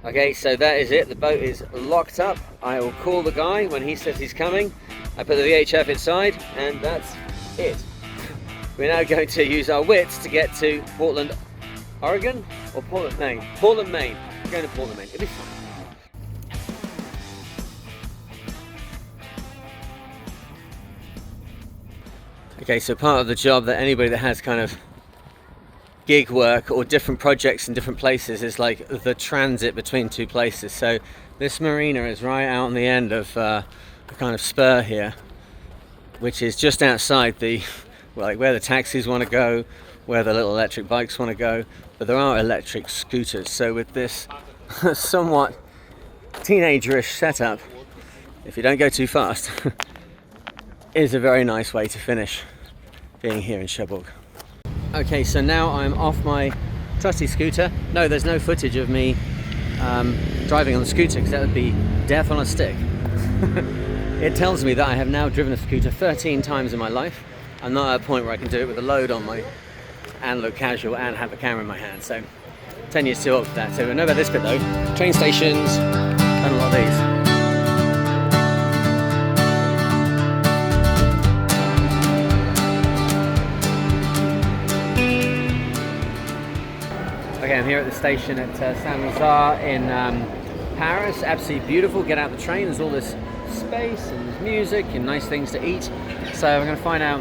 Okay, so that is it. The boat is locked up. I will call the guy when he says he's coming. I put the VHF inside, and that's it. We're now going to use our wits to get to Portland, Oregon, or Portland, Maine? Portland, Maine. We're going to Portland, Maine. It'll be fun. Okay, so part of the job that anybody that has kind of gig work or different projects in different places is like the transit between two places. So this marina is right out on the end of a kind of spur here, which is just outside the, well, like where the taxis want to go, where the little electric bikes want to go, but there are electric scooters. So with this somewhat teenagerish setup, if you don't go too fast, is a very nice way to finish being here in Cherbourg. Okay, so now I'm off my trusty scooter. No, there's no footage of me driving on the scooter because that would be death on a stick. It tells me that I have now driven a scooter 13 times in my life. I'm not at a point where I can do it with a load on my and look casual and have a camera in my hand. So 10 years too old for that. So we know about this bit though. Train stations and a lot of these. Okay, I'm here at the station at Saint-Lazare in Paris. Absolutely beautiful. Get out the train. There's all this space and there's music and nice things to eat. So I'm going to find out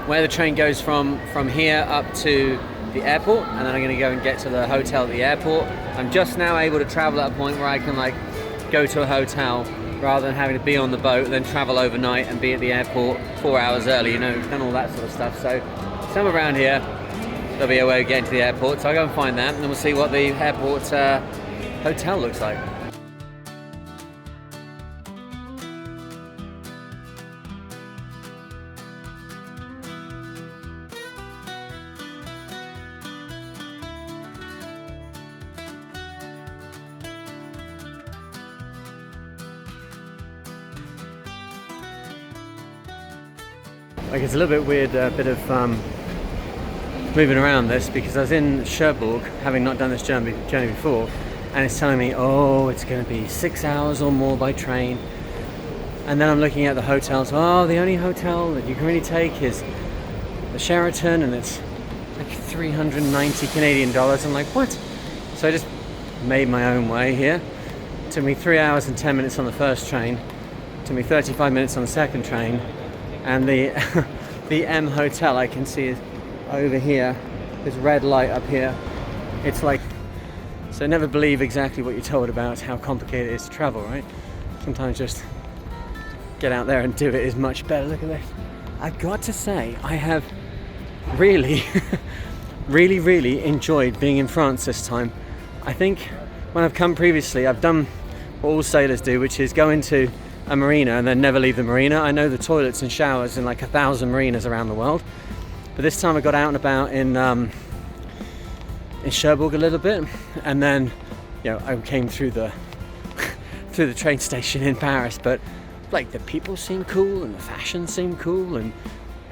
where the train goes from here up to the airport, and then I'm going to go and get to the hotel at the airport. I'm just now able to travel at a point where I can like go to a hotel rather than having to be on the boat, then travel overnight and be at the airport 4 hours early, you know, and all that sort of stuff. So somewhere around here there'll be a way of getting to the airport, so I'll go and find that, and then we'll see what the airport hotel looks like. Like, it's a little bit weird, bit of moving around this, because I was in Cherbourg, having not done this journey before, and it's telling me, oh, it's going to be 6 hours or more by train. And then I'm looking at the hotels. Oh, the only hotel that you can really take is the Sheraton, and it's like 390 Canadian dollars. I'm like, what? So I just made my own way here. It took me 3 hours and 10 minutes on the first train. It took me 35 minutes on the second train. And the the M Hotel I can see is over here, this red light up here. It's like, so never believe exactly what you're told about how complicated it is to travel, right? Sometimes just get out there and do it is much better. Look at this. I've got to say, I have really really enjoyed being in France this time. I think when I've come previously, I've done what all sailors do, which is go into a marina and then never leave the marina. I know the toilets and showers in like 1,000 marinas around the world, but this time I got out and about in Cherbourg a little bit, and then, you know, I came through the through the train station in Paris. But like, the people seem cool and the fashion seemed cool, and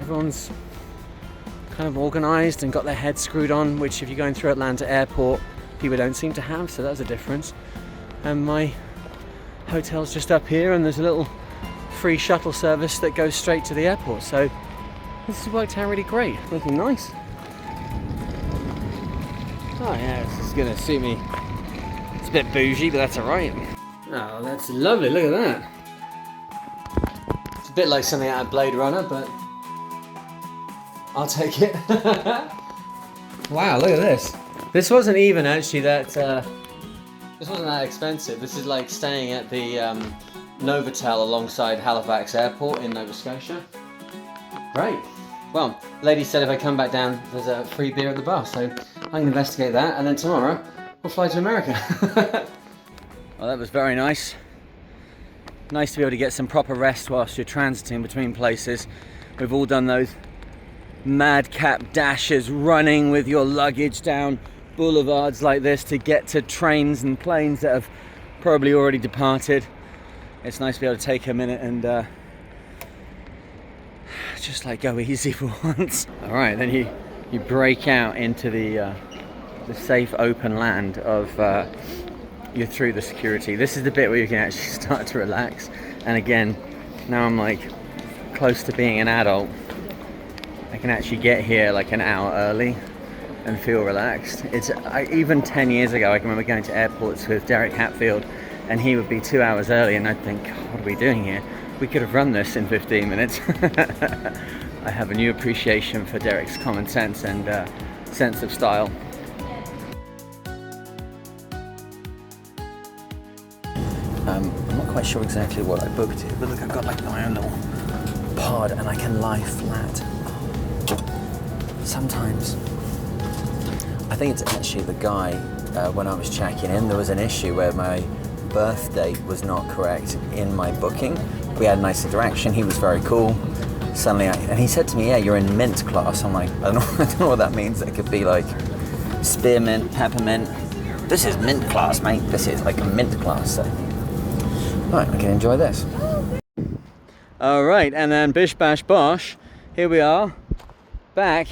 everyone's kind of organised and got their heads screwed on, which if you're going through Atlanta airport, people don't seem to have. So that's a difference. And my hotel's just up here, and there's a little free shuttle service that goes straight to the airport. So this has worked out really great. Looking nice. Oh yeah, this is gonna suit me. It's a bit bougie, but that's alright. Oh, that's lovely. Look at that. It's a bit like something out of Blade Runner, but I'll take it. Wow, look at this. This wasn't even actually that this wasn't that expensive. This is like staying at the Novotel alongside Halifax Airport in Nova Scotia. Great. Well, the lady said if I come back down, there's a free beer at the bar, so I can investigate that, and then tomorrow we'll fly to America. Well, that was very nice. Nice to be able to get some proper rest whilst you're transiting between places. We've all done those madcap dashes, running with your luggage down boulevards like this to get to trains and planes that have probably already departed. It's nice to be able to take a minute and just like go easy for once. All right, then you break out into the safe open land of you're through the security. This is the bit where you can actually start to relax. And again, now I'm like close to being an adult. I can actually get here like an hour early and feel relaxed. Even 10 years ago, I can remember going to airports with Derek Hatfield, and he would be 2 hours early, and I'd think, what are we doing here? We could have run this in 15 minutes. I have a new appreciation for Derek's common sense and sense of style. I'm not quite sure exactly what I booked here, but look, I've got like my own little pod and I can lie flat. Sometimes. I think it's actually the guy, when I was checking in, there was an issue where my birth date was not correct in my booking. We had a nice interaction, he was very cool. Suddenly, and he said to me, yeah, you're in mint class. I'm like, I don't know what that means. It could be like spearmint, peppermint. This is mint class, mate. This is like a mint class. So. Right, I can enjoy this. All right, and then bish bash bosh, here we are, back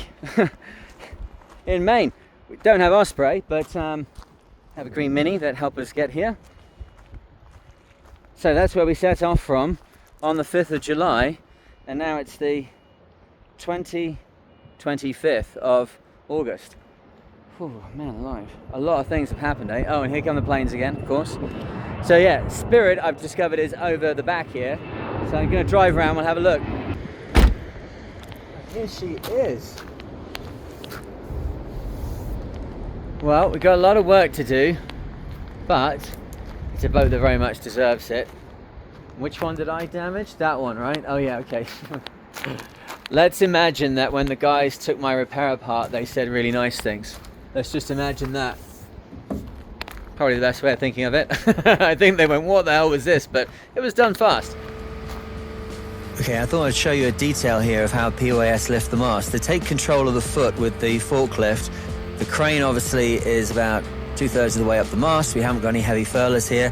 in Maine. We don't have Osprey, but have a green Mini that helped us get here. So that's where we set off from on the 5th of July, and now it's the 25th of August. Oh man alive, a lot of things have happened, eh? Oh, and here come the planes again, of course. So yeah, Spirit, I've discovered, is over the back here. So I'm going to drive around, we'll have a look. Here she is. Well, we've got a lot of work to do, but it's a boat that very much deserves it. Which one did I damage? That one, right? Oh yeah, okay. Let's imagine that when the guys took my repair apart, they said really nice things. Let's just imagine that. Probably the best way of thinking of it. I think they went, what the hell was this? But it was done fast. Okay, I thought I'd show you a detail here of how PYS lift the mast. They take control of the foot with the forklift. The crane obviously is about 2/3 of the way up the mast. We haven't got any heavy furlers here,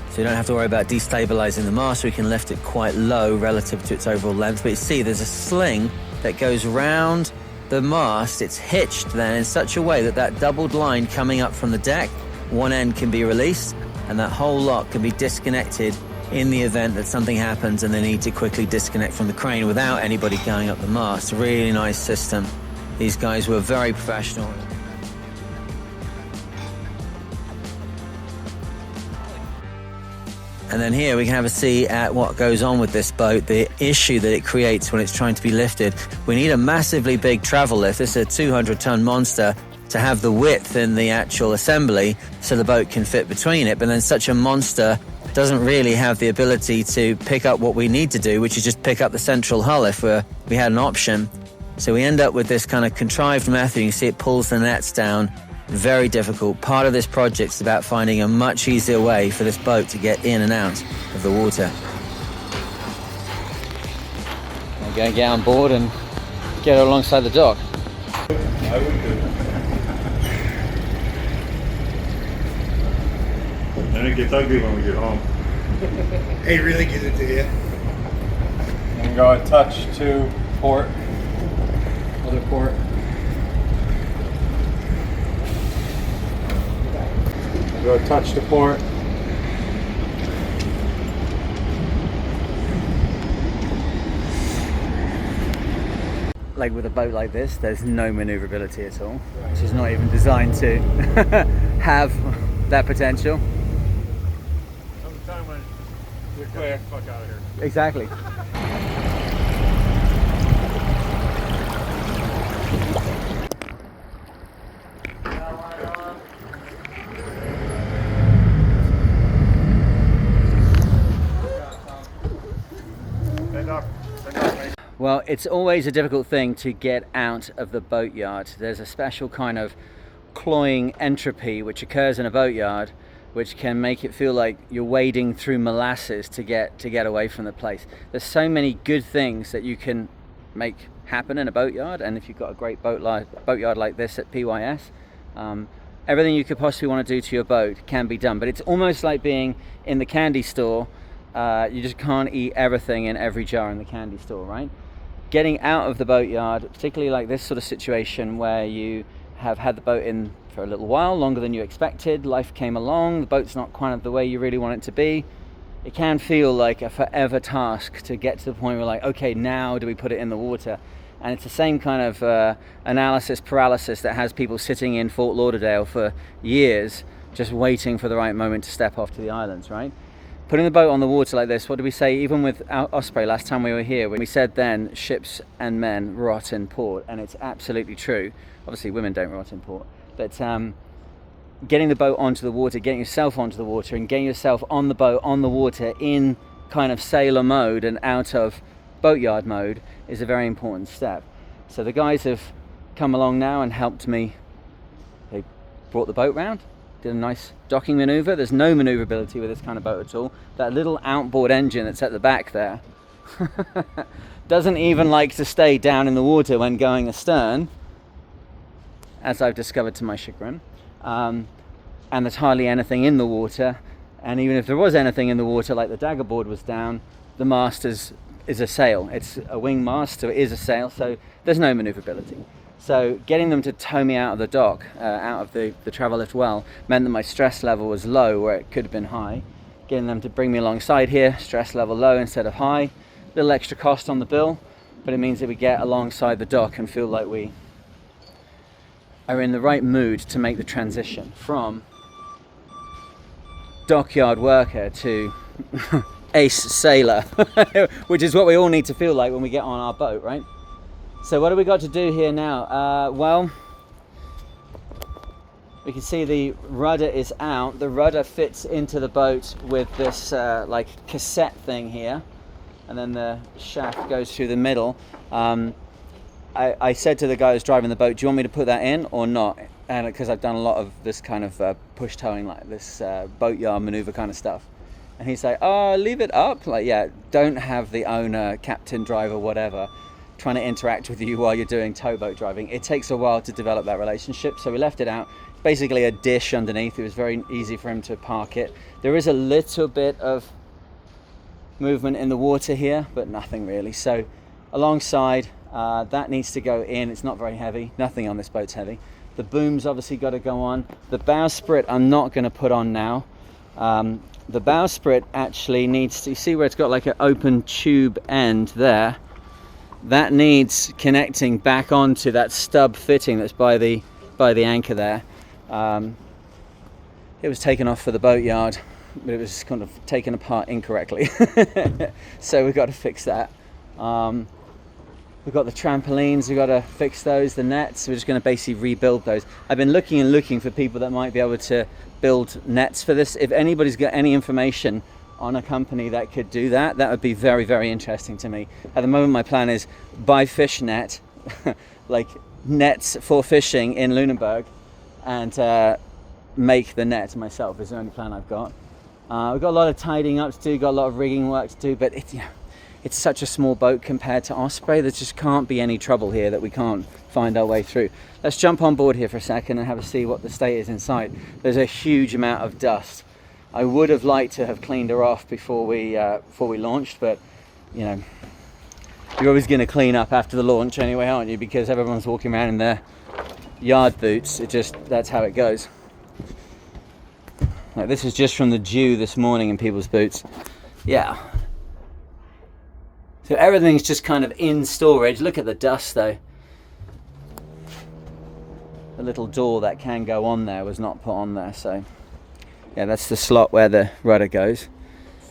so you don't have to worry about destabilizing the mast. We can lift it quite low relative to its overall length. But you see there's a sling that goes round the mast. It's hitched then in such a way that that doubled line coming up from the deck, one end can be released and that whole lot can be disconnected in the event that something happens and they need to quickly disconnect from the crane without anybody going up the mast. Really nice system. These guys were very professional. And then here we can have a see at what goes on with this boat, the issue that it creates when it's trying to be lifted. We need a massively big travel lift. This is a 200-ton monster to have the width in the actual assembly so the boat can fit between it. But then such a monster doesn't really have the ability to pick up what we need to do, which is just pick up the central hull if we had an option. So we end up with this kind of contrived method. You can see it pulls the nets down. Very difficult. Part of this project is about finding a much easier way for this boat to get in and out of the water. I'm going to get on board and get her alongside the dock. I would do it. And it gets ugly when we get home. It really gives it to you. And go a touch to port. Other port. Go a touch to port. Like with a boat like this, there's no maneuverability at all. Which is not even designed to have that potential. Some time when you're clear, fuck out of here. Exactly. Well, it's always a difficult thing to get out of the boatyard. There's a special kind of cloying entropy which occurs in a boatyard, which can make it feel like you're wading through molasses to get away from the place. There's so many good things that you can make happen in a boatyard, and if you've got a great boatyard like this at PYS, everything you could possibly want to do to your boat can be done. But it's almost like being in the candy store. You just can't eat everything in every jar in the candy store, right? Getting out of the boatyard, particularly like this sort of situation where you have had the boat in for a little while, longer than you expected. Life came along, the boat's not quite the way you really want it to be. It can feel like a forever task to get to the point where like, okay, now do we put it in the water? And it's the same kind of analysis paralysis that has people sitting in Fort Lauderdale for years, just waiting for the right moment to step off to the islands, right? Putting the boat on the water like this, what did we say? Even with Osprey last time we were here, we said then ships and men rot in port, and it's absolutely true. Obviously women don't rot in port, but getting the boat onto the water, getting yourself onto the water, and getting yourself on the boat, on the water, in kind of sailor mode and out of boatyard mode is a very important step. So the guys have come along now and helped me. They brought the boat round, did a nice docking maneuver. There's no maneuverability with this kind of boat at all. That little outboard engine that's at the back there doesn't even like to stay down in the water when going astern, as I've discovered to my chagrin. And there's hardly anything in the water, and even if there was anything in the water, like the dagger board was down, the mast is a sail. It's a wing mast, so it is a sail, so there's no maneuverability. So getting them to tow me out of the dock, out of the travel lift well, meant that my stress level was low where it could have been high. Getting them to bring me alongside here, stress level low instead of high. Little extra cost on the bill, but it means that we get alongside the dock and feel like we are in the right mood to make the transition from dockyard worker to ace sailor, which is what we all need to feel like when we get on our boat, right? So what do we got to do here now? Well, we can see the rudder is out. The rudder fits into the boat with this like cassette thing here, and then the shaft goes through the middle. I said to the guy who's driving the boat, do you want me to put that in or not? And because I've done a lot of this kind of push towing, like this boatyard maneuver kind of stuff. And he's like, oh, leave it up. Like, yeah, don't have the owner, captain, driver, whatever, trying to interact with you while you're doing towboat driving. It takes a while to develop that relationship. So we left it out. It's basically a dish underneath. It was very easy for him to park it. There is a little bit of movement in the water here, but nothing really. So alongside, that needs to go in. It's not very heavy. Nothing on this boat's heavy. The boom's obviously got to go on. The bowsprit I'm not going to put on now. The bowsprit actually needs to, you see where it's got like an open tube end there? That needs connecting back onto that stub fitting that's by the anchor there. It was taken off for the boatyard, but it was kind of taken apart incorrectly. So we've got to fix that. We've got the trampolines, we've got to fix those, the nets, we're just going to basically rebuild those. I've been looking for people that might be able to build nets for this. If anybody's got any information on a company that could do that, that would be very, very interesting to me. At the moment, my plan is buy fish net, like nets for fishing in Lunenburg, and make the net myself is the only plan I've got. We've got a lot of tidying up to do, got a lot of rigging work to do, but it's such a small boat compared to Osprey. There just can't be any trouble here that we can't find our way through. Let's jump on board here for a second and have a see what the state is inside. There's a huge amount of dust. I would have liked to have cleaned her off before we launched, but you know, you're always going to clean up after the launch anyway, aren't you? Because everyone's walking around in their yard boots. That's how it goes. Like, this is just from the dew this morning in people's boots. Yeah. So everything's just kind of in storage. Look at the dust though. The little door that can go on there was not put on there, so yeah, that's the slot where the rudder goes.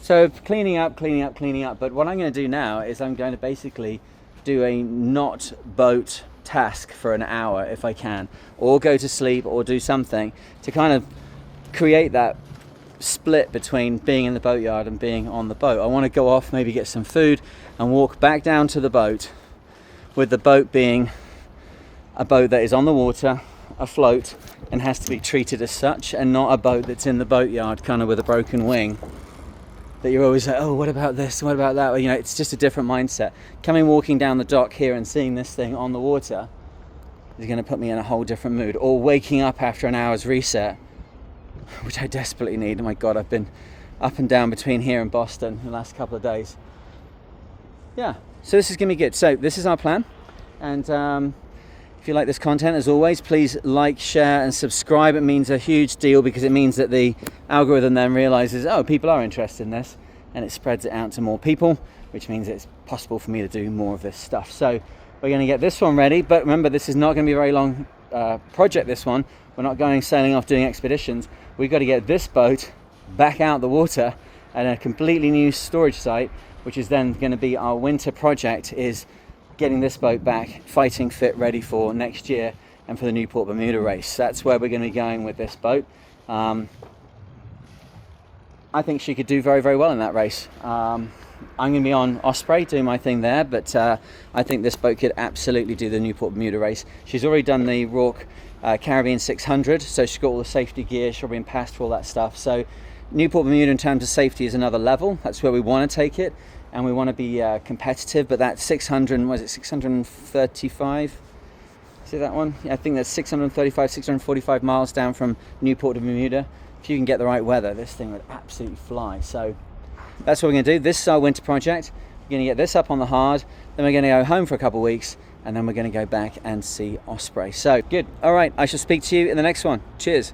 So cleaning up, but what I'm going to do now is I'm going to basically do a not boat task for an hour if I can, or go to sleep or do something to kind of create that split between being in the boatyard and being on the boat. I want to go off, maybe get some food and walk back down to the boat, with the boat being a boat that is on the water, afloat, and has to be treated as such, and not a boat that's in the boatyard kind of with a broken wing that you're always like, oh, what about this, what about that? Well, you know, it's just a different mindset. Walking down the dock here and seeing this thing on the water is going to put me in a whole different mood. Or waking up after an hour's reset, which I desperately need. Oh my god, I've been up and down between here and Boston the last couple of days. Yeah, so this is going to be good. So this is our plan, and If you like this content, as always, please like, share and subscribe. It means a huge deal because it means that the algorithm then realizes, oh, people are interested in this, and it spreads it out to more people, which means it's possible for me to do more of this stuff. So we're going to get this one ready, but remember, this is not going to be a very long project, this one. We're not going sailing off doing expeditions. We've got to get this boat back out the water at a completely new storage site, which is then going to be our winter project, is getting this boat back fighting fit, ready for next year and for the Newport Bermuda race. That's where we're going to be going with this boat. I think she could do very, very well in that race. I'm going to be on Osprey doing my thing there, but I think this boat could absolutely do the Newport Bermuda race. She's already done the Rourke Caribbean 600, so she's got all the safety gear, she'll be in past for all that stuff. So Newport Bermuda in terms of safety is another level. That's where we want to take it, and we want to be competitive. But that 600, was it 635? See that one? Yeah, I think that's 635, 645 miles down from Newport to Bermuda. If you can get the right weather, this thing would absolutely fly. So that's what we're going to do. This is our winter project. We're going to get this up on the hard, then we're going to go home for a couple of weeks, and then we're going to go back and see Osprey. So good. All right, I shall speak to you in the next one. Cheers.